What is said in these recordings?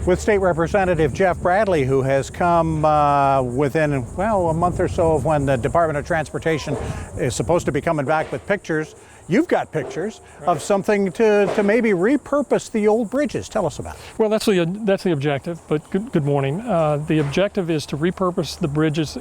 with State Representative Jeff Bradley, who has come within, well, a month or so of when the Department of Transportation is supposed to be coming back with pictures. You've got pictures of something to maybe repurpose the old bridges. Tell us about it. Well, that's the objective, but good morning. The objective is to repurpose the bridges.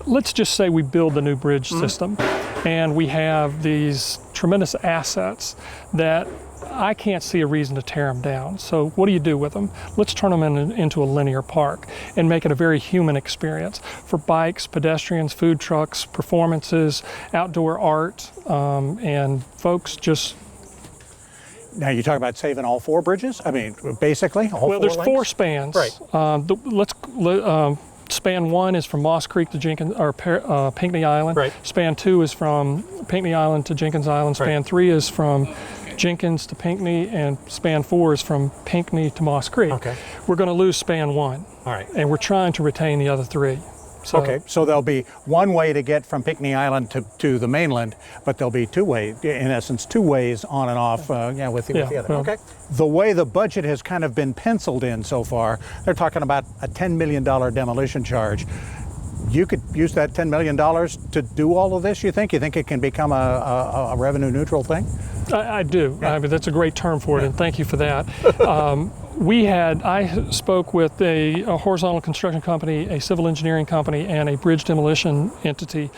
Let's just say we build the new bridge system, and we have these tremendous assets that I can't see a reason to tear them down. So what do you do with them? Let's turn them into a linear park and make it a very human experience for bikes, pedestrians, food trucks, performances, outdoor art, and folks just... Now you talk about saving all four bridges? I mean, basically, all well, four there's lanes? 4 spans. Right. Span 1 is from Moss Creek to Jenkins, or Pinckney Island. Right. Span 2 is from Pinckney Island to Jenkins Island. Span 3 is from Jenkins to Pinckney, and span 4 is from Pinckney to Moss Creek. Okay. We're going to lose span 1. All right. And we're trying to retain the other 3. So, Okay, so there'll be one way to get from Pinckney Island to the mainland, but there'll be 2 ways, in essence, 2 ways on and off, with the other. Well, okay. The way the budget has kind of been penciled in so far, they're talking about a $10 million demolition charge. You could use that $10 million to do all of this, you think? You think it can become a revenue neutral thing? I do. Yeah. I mean, that's a great term for it, and thank you for that. I spoke with a horizontal construction company, a civil engineering company, and a bridge demolition entity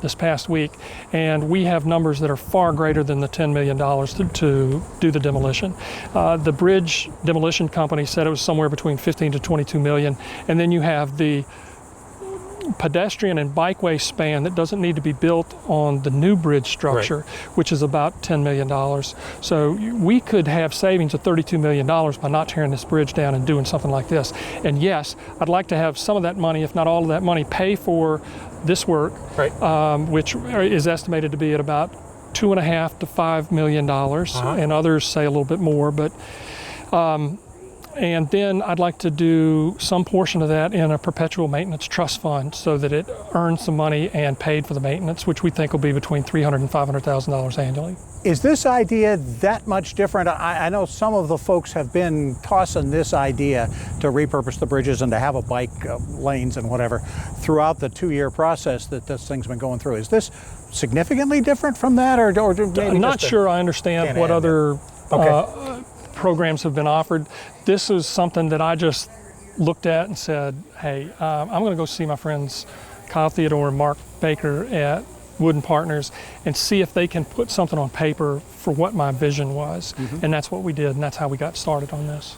this past week, and we have numbers that are far greater than the $10 million to do the demolition. The bridge demolition company said it was somewhere between 15 to 22 million, and then you have the pedestrian and bikeway span that doesn't need to be built on the new bridge structure, which is about $10 million. So we could have savings of $32 million by not tearing this bridge down and doing something like this. And yes, I'd like to have some of that money, if not all of that money, pay for this work, which is estimated to be at about $2.5 to $5 million, and others say a little bit more, but and then I'd like to do some portion of that in a perpetual maintenance trust fund so that it earns some money and paid for the maintenance, which we think will be between $300,000 and $500,000 annually. Is this idea that much different? I know some of the folks have been tossing this idea to repurpose the bridges and to have a bike lanes and whatever throughout the 2-year process that this thing's been going through. Is this significantly different from that, or maybe I'm not sure I understand what other programs have been offered. This is something that I just looked at and said, hey, I'm going to go see my friends Kyle Theodore and Mark Baker at Wooden Partners and see if they can put something on paper for what my vision was. And that's what we did, and that's how we got started on this.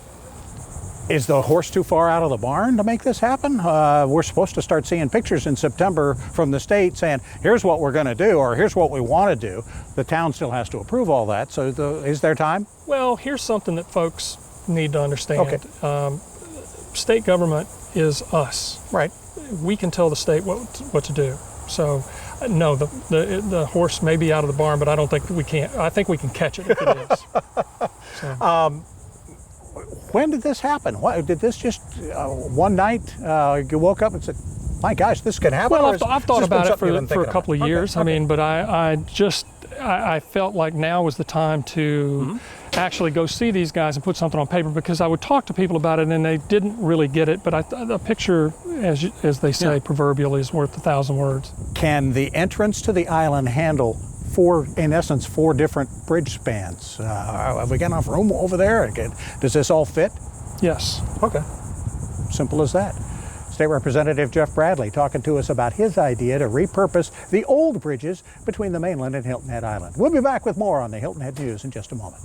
Is the horse too far out of the barn to make this happen? We're supposed to start seeing pictures in September from the state saying, here's what we're going to do, or here's what we want to do. The town still has to approve all that, so is there time? Well, here's something that folks need to understand. State government is us. Right. We can tell the state what to do. So, no, the horse may be out of the barn, but I don't think we can. I think we can catch it if it is. So. When did this happen? Did this just one night you woke up and said, my gosh, this can happen? Well, I've thought about it for a couple of years. I mean, but I felt like now was the time to actually go see these guys and put something on paper, because I would talk to people about it and they didn't really get it, but a picture, as they say, proverbially is worth 1,000 words. Can the entrance to the island handle in essence, 4 different bridge spans? Have we got enough room over there? Does this all fit? Yes. Okay. Simple as that. State Representative Jeff Bradley talking to us about his idea to repurpose the old bridges between the mainland and Hilton Head Island. We'll be back with more on the Hilton Head News in just a moment.